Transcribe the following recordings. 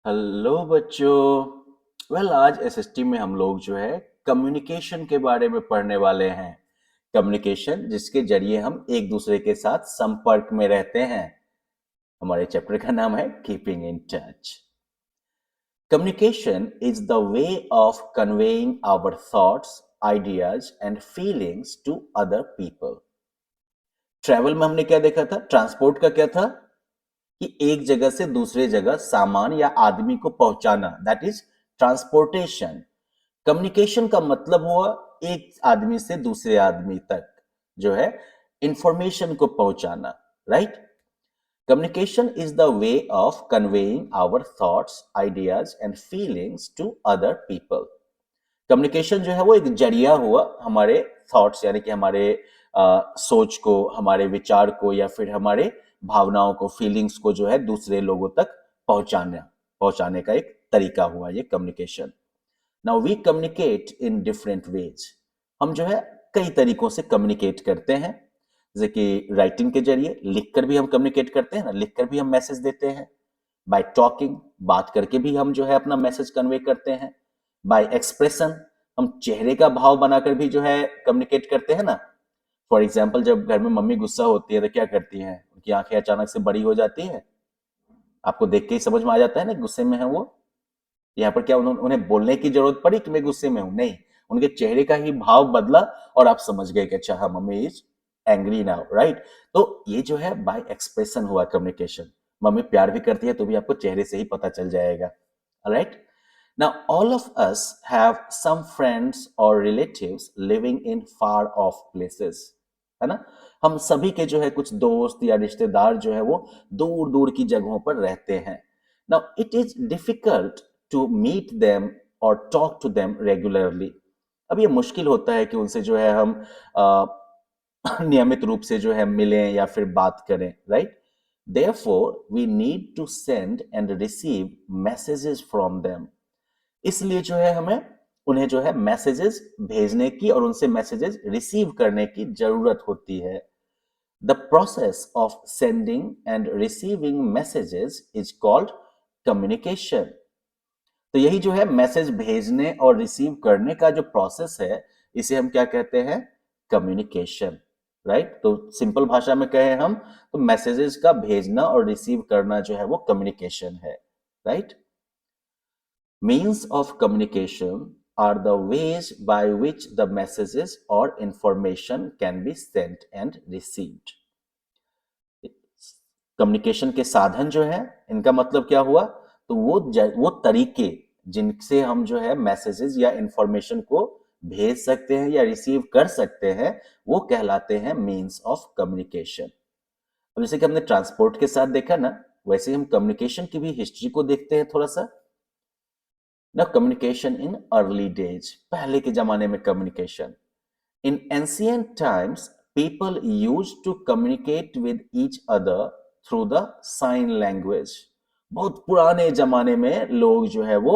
Hello बच्चों। आज SST में हम लोग जो है कम्युनिकेशन के बारे में पढ़ने वाले हैं। कम्युनिकेशन जिसके जरिए हम एक दूसरे के साथ संपर्क में रहते हैं। हमारे चैप्टर का नाम है keeping in touch. Communication is the way of conveying our thoughts, ideas and feelings to other people. Travel में हमने क्या देखा था? ट्रांसपोर्ट का क्या था कि एक जगह से दूसरे जगह सामान या आदमी को पहुंचाना, दैट इज ट्रांसपोर्टेशन। कम्युनिकेशन का मतलब हुआ एक आदमी से दूसरे आदमी तक जो है इंफॉर्मेशन को पहुंचाना, right? Communication is the way of conveying our thoughts, ideas and feelings to other people. Communication जो है वो एक जरिया हुआ हमारे थॉट्स यानी कि हमारे सोच को, हमारे विचार को या फिर हमारे भावनाओं को, फीलिंग्स को जो है दूसरे लोगों तक पहुंचाने का एक तरीका हुआ ये communication. Now we communicate in different ways. हम जो है कई तरीकों से कम्युनिकेट करते हैं, जैसे कि राइटिंग के जरिए, लिखकर भी हम कम्युनिकेट करते हैं ना, लिखकर भी हम मैसेज देते हैं। बाय टॉकिंग, बात करके भी हम जो है अपना मैसेज कन्वे करते हैं। बाय एक्सप्रेशन, हम चेहरे का भाव बनाकर भी जो है कम्युनिकेट करते हैं ना। फॉर एग्जाम्पल, जब घर में मम्मी गुस्सा होती है तो क्या करती हैं? उनकी आंखें अचानक से बड़ी हो जाती है। आपको देख के ही समझ में आ जाता है ना गुस्से में है वो। यहाँ पर क्या उन्हें बोलने की जरूरत पड़ी कि मैं गुस्से में हूं? नहीं, उनके चेहरे का ही भाव बदला और आप समझ गए कि अच्छा हाँ, mummy is angry now, right? तो ये जो है बाय एक्सप्रेशन हुआ कम्युनिकेशन। मम्मी प्यार भी करती है तो भी आपको चेहरे से ही पता चल जाएगा, right? Now, all of us have some friends or relatives living in far off places, है ना? हम सभी के जो है कुछ दोस्त या रिश्तेदार जो है वो दूर दूर की जगहों पर रहते हैं। Now, it is difficult to meet them or talk to them regularly. अब ये मुश्किल होता है कि उनसे जो है हम अ, नियमित रूप से जो है मिलें या फिर बात करें, right? Therefore, we need to send and receive messages from them. इसलिए जो है हमें उन्हें जो है मैसेजेस भेजने की और उनसे मैसेजेस रिसीव करने की जरूरत होती है। The process of sending end receiving messages is called communication. तो यही जो है मैसेज भेजने और रिसीव करने का जो प्रोसेस है, इसे हम क्या कहते हैं? Communication, right? तो सिंपल भाषा में कहें हम तो मैसेजेस का भेजना और रिसीव करना जो है वो कम्युनिकेशन है, right? Means of communication are the ways by which the messages or information can be sent and received. Communication के साधन जो है, इनका मतलब क्या हुआ? तो वो तरीके जिनसे हम जो है मैसेजेस या इंफॉर्मेशन को भेज सकते हैं या रिसीव कर सकते हैं, वो कहलाते हैं मीन्स ऑफ कम्युनिकेशन। अब जैसे कि हमने ट्रांसपोर्ट के साथ देखा ना, वैसे ही हम कम्युनिकेशन की भी हिस्ट्री को देखते हैं थोड़ा सा। Now, communication in early days, पहले के जमाने में communication. In ancient times, people used to communicate with each other through the sign language. बहुत पुराने जमाने में लोग जो है वो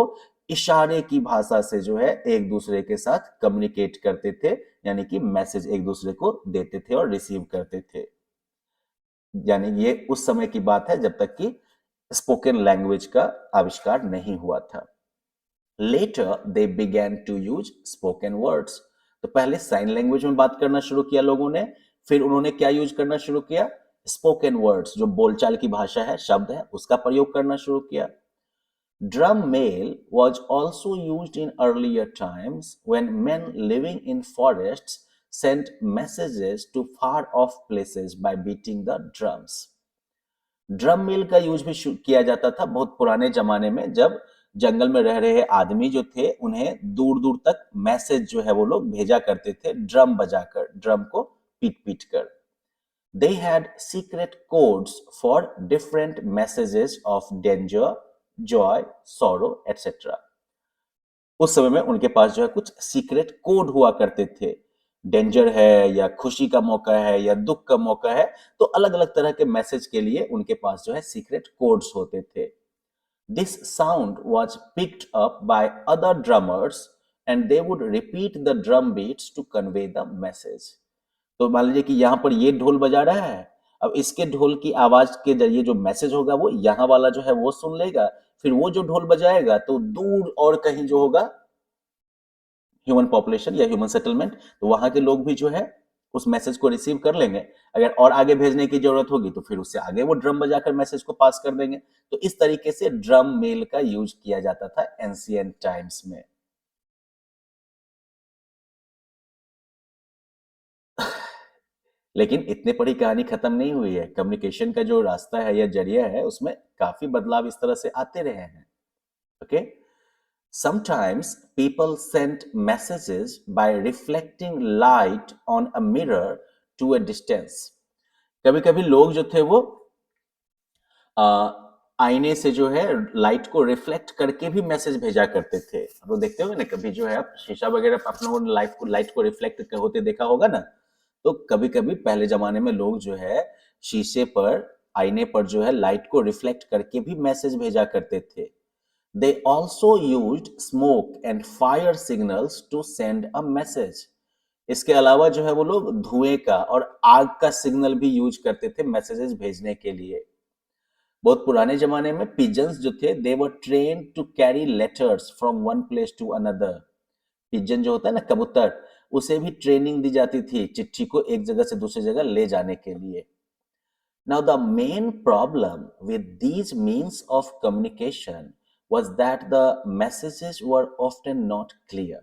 इशारे की भाषा से जो है एक दूसरे के साथ कम्युनिकेट करते थे, यानी कि मैसेज एक दूसरे को देते थे और रिसीव करते थे। यानी ये उस समय की बात है जब तक कि स्पोकन लैंग्वेज का आविष्कार नहीं हुआ था। Later, they began to use spoken words. तो पहले साइन लैंग्वेज में बात करना शुरू किया लोगों ने, फिर उन्होंने क्या यूज करना शुरू किया? स्पोकन वर्ड्स, जो बोलचाल की भाषा है, शब्द है, उसका प्रयोग करना शुरू किया। Drum mail was also used in earlier times when men living in forests sent messages to far off places by beating the drums. Drum mill का यूज भी किया जाता था बहुत पुराने जमाने में, जब जंगल में रह रहे आदमी जो थे उन्हें दूर दूर तक मैसेज जो है वो लोग भेजा करते थे ड्रम बजाकर, ड्रम को पीट पीट कर। They had secret codes for different messages of danger, Joy, sorrow etcetera. उस समय में उनके पास जो है कुछ सीक्रेट कोड हुआ करते थे। डेंजर है या खुशी का मौका है या दुख का मौका है, तो अलग अलग तरह के मैसेज के लिए उनके पास जो है सीक्रेट कोड्स होते थे। This sound was picked up by other drummers and they would repeat the drum beats to convey the message. तो मान लीजिए कि यहाँ पर ये ढोल बजा रहा है, अब इसके ढोल की आवाज के जरिए जो मैसेज होगा वो यहाँ वाला जो है वो सुन लेगा, फिर वो जो ढोल बजाएगा तो दूर और कहीं जो होगा ह्यूमन पॉपुलेशन या ह्यूमन सेटलमेंट, तो वहां के लोग भी जो है उस मैसेज को रिसीव कर लेंगे। अगर और आगे भेजने की जरूरत होगी तो फिर उससे आगे वो ड्रम बजाकर मैसेज को पास कर देंगे। तो इस तरीके से ड्रम मेल का यूज किया जाता था एंशिएंट टाइम्स में। लेकिन इतने पर ही कहानी खत्म नहीं हुई है। कम्युनिकेशन का जो रास्ता है या जरिया है उसमें काफी बदलाव इस तरह से आते रहे हैं। Okay, sometimes people sent messages by reflecting light on a mirror to a distance। कभी कभी लोग जो थे वो आ, आईने से जो है लाइट को रिफ्लेक्ट करके भी मैसेज भेजा करते थे। वो देखते हो ना, कभी जो है आप शीशा वगैरह अपने लाइट को रिफ्लेक्ट होते देखा होगा ना। तो कभी कभी पहले जमाने में लोग जो है शीशे पर, आईने पर जो है लाइट को रिफ्लेक्ट करके भी मैसेज भेजा करते थे। They also used smoke and fire signals to send a message। इसके अलावा जो है वो लोग धुएं का और आग का सिग्नल भी यूज करते थे मैसेजेस भेजने के लिए। बहुत पुराने जमाने में पिजन्स जो थे they were train to carry letters from one place to another. Pigeon जो होता है ना, कबूतर, उसे भी ट्रेनिंग दी जाती थी चिट्ठी को एक जगह से दूसरी जगह ले जाने के लिए। Now, the main problem with these means of communication was that the messages were often not clear।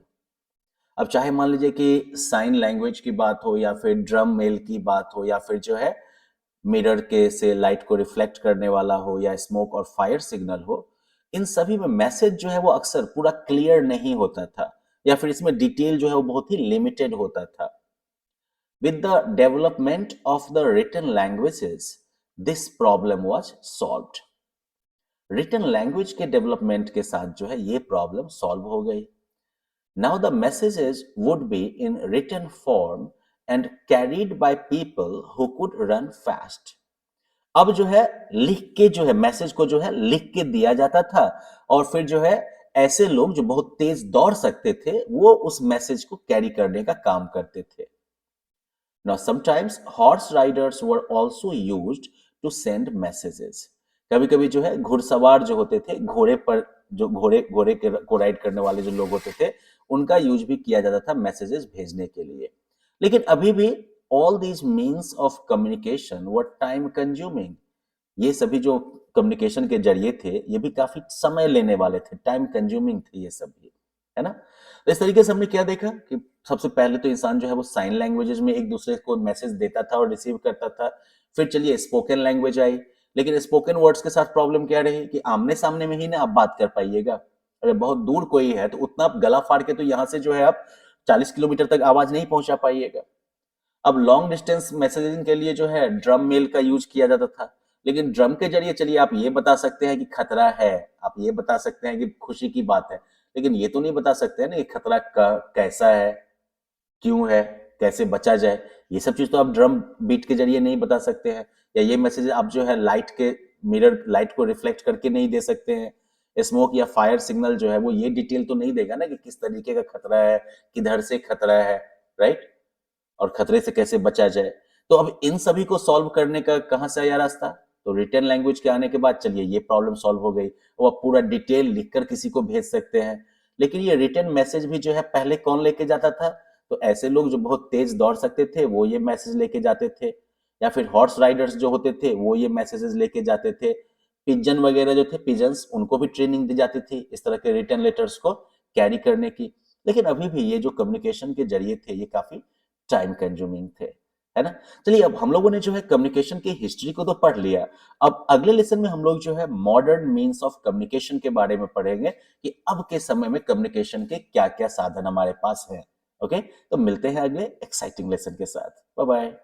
अब चाहे मान लीजिए कि साइन लैंग्वेज की बात हो या फिर ड्रम मेल की बात हो या फिर जो है मिरर के से लाइट को रिफ्लेक्ट करने वाला हो या स्मोक और फायर सिग्नल हो, इन सभी में मैसेज जो है वो अक्सर पूरा क्लियर नहीं होता था या फिर इसमें डिटेल जो है वो बहुत ही लिमिटेड होता था। With the development of the written languages, this problem was solved। Written language के डेवलपमेंट के साथ जो है ये प्रॉब्लम सॉल्व हो गई। Now the messages would be in written form and carried by people who could run fast. अब जो है लिख के जो है मैसेज को जो है लिख के दिया जाता था और फिर जो है ऐसे लोग जो बहुत तेज दौड़ सकते थे वो उस मैसेज को कैरी करने का काम करते थे। Now, sometimes horse riders were also used to send messages। कभी-कभी जो है घुड़सवार जो होते थे, घोड़े पर जो घोड़े घोड़े के को राइड करने वाले जो लोग होते थे, उनका यूज भी किया जाता था मैसेजेस भेजने के लिए। लेकिन अभी भी all these means of communication were time consuming। ये सभी जो कम्युनिकेशन के जरिए थे, ये भी काफी समय लेने वाले थे, टाइम कंज्यूमिंग थे ये सब भी, है ना। तो इस तरीके से हमने क्या देखा कि सबसे पहले तो इंसान जो है वो साइन लैंग्वेजेस में एक दूसरे को मैसेज देता था और रिसीव करता था। फिर चलिए स्पोकन लैंग्वेज आई, लेकिन स्पोकन वर्ड्स के साथ प्रॉब्लम क्या रही कि आमने सामने में ही ना आप बात कर पाइएगा। अगर बहुत दूर कोई है तो उतना आप गला फाड़ के तो यहाँ से जो है आप 40 किलोमीटर तक आवाज नहीं पहुंचा पाइएगा। अब लॉन्ग डिस्टेंस मैसेजिंग के लिए जो है ड्रम मेल का यूज किया जाता था। लेकिन ड्रम के जरिए चलिए आप ये बता सकते हैं कि खतरा है, आप ये बता सकते हैं कि खुशी की बात है, लेकिन ये तो नहीं बता सकते हैं ना कि खतरा कैसा है, क्यों है, कैसे बचा जाए। ये सब चीज तो आप ड्रम बीट के जरिए नहीं बता सकते हैं। या ये मैसेज आप जो है लाइट के मिरर लाइट को रिफ्लेक्ट करके नहीं दे सकते हैं। स्मोक या फायर सिग्नल जो है वो ये डिटेल तो नहीं देगा ना कि किस तरीके का खतरा है, किधर से खतरा है, राइट, और खतरे से कैसे बचा जाए। तो अब इन सभी को सॉल्व करने का कहां से आया रास्ता? तो रिटन लैंग्वेज के आने के बाद चलिए ये प्रॉब्लम सॉल्व हो गई, वो आप पूरा डिटेल लिखकर किसी को भेज सकते हैं। लेकिन ये रिटन मैसेज भी जो है पहले कौन लेके जाता था? तो ऐसे लोग जो बहुत तेज दौड़ सकते थे वो ये मैसेज लेके जाते थे, या फिर हॉर्स राइडर्स जो होते थे वो ये मैसेजेस लेके जाते थे। पिजन वगैरह जो थे, पिजन्स, उनको भी ट्रेनिंग दी जाती थी इस तरह के रिटन लेटर्स को कैरी करने की। लेकिन अभी भी ये जो कम्युनिकेशन के जरिए थे ये काफी टाइम कंज्यूमिंग थे, है ना। चलिए अब हम लोगों ने जो है कम्युनिकेशन की हिस्ट्री को तो पढ़ लिया। अब अगले लेसन में हम लोग जो है मॉडर्न मीन्स ऑफ कम्युनिकेशन के बारे में पढ़ेंगे कि अब के समय में कम्युनिकेशन के क्या क्या साधन हमारे पास हैं। ओके, तो मिलते हैं अगले एक्साइटिंग लेसन के साथ। Bye bye.